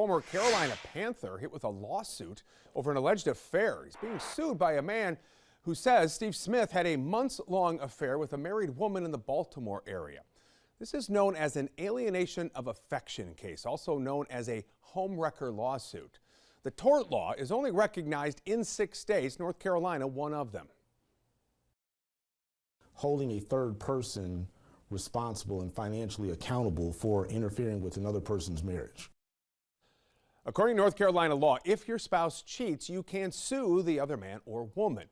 Former Carolina Panther hit with a lawsuit over an alleged affair. He's being sued by a man who says Steve Smith had a months-long affair with a married woman in the Baltimore area. This is known as an alienation of affection case, also known as a homewrecker lawsuit. The tort law is only recognized in 6 states, North Carolina one of them. Holding a third person responsible and financially accountable for interfering with another person's marriage. According to North Carolina law, if your spouse cheats, you can sue the other man or woman.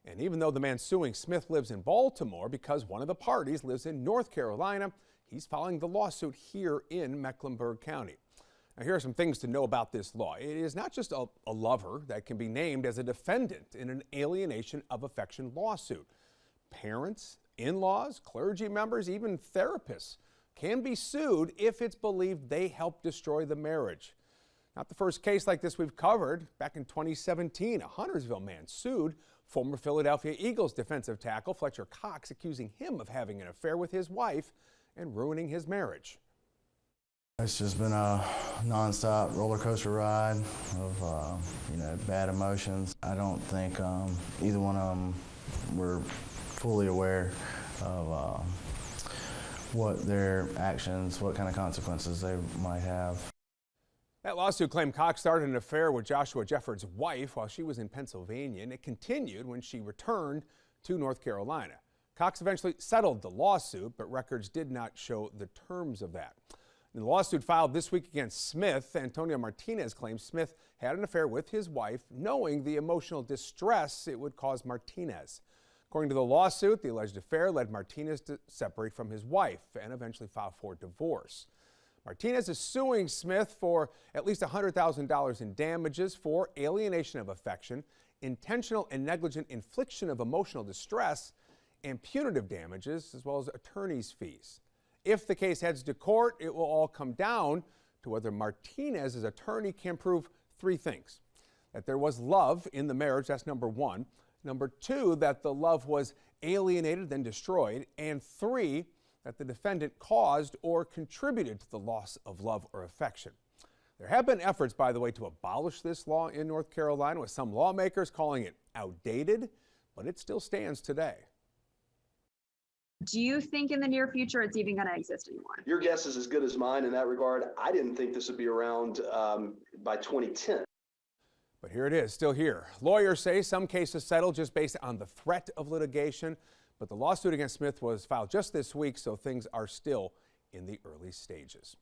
And even though the man suing Smith lives in Baltimore, because one of the parties lives in North Carolina, he's filing the lawsuit here in Mecklenburg County. Now, here are some things to know about this law. It is not just a lover that can be named as a defendant in an alienation of affection lawsuit. Parents, in-laws, clergy members, even therapists can be sued if it's believed they helped destroy the marriage. Not the first case like this we've covered. Back in 2017, a Huntersville man sued former Philadelphia Eagles defensive tackle Fletcher Cox, accusing him of having an affair with his wife and ruining his marriage. It's just been a nonstop roller coaster ride of bad emotions. I don't think either one of them were fully aware of what their actions, what kind of consequences they might have. That lawsuit claimed Cox started an affair with Joshua Jefford's wife while she was in Pennsylvania, and it continued when she returned to North Carolina. Cox eventually settled the lawsuit, but records did not show the terms of that. In the lawsuit filed this week against Smith, Antonio Martinez claims Smith had an affair with his wife, knowing the emotional distress it would cause Martinez. According to the lawsuit, the alleged affair led Martinez to separate from his wife and eventually file for divorce. Martinez is suing Smith for at least $100,000 in damages for alienation of affection, intentional and negligent infliction of emotional distress, and punitive damages, as well as attorney's fees. If the case heads to court, it will all come down to whether Martinez's attorney can prove 3 things. That there was love in the marriage, that's number 1. Number 2, that the love was alienated, then destroyed. And 3, that the defendant caused or contributed to the loss of love or affection. There have been efforts, by the way, to abolish this law in North Carolina, with some lawmakers calling it outdated, but it still stands today. Do you think in the near future it's even going to exist anymore? Your guess is as good as mine in that regard. I didn't think this would be around by 2010. But here it is, still here. Lawyers say some cases settle just based on the threat of litigation, but the lawsuit against Smith was filed just this week, so things are still in the early stages.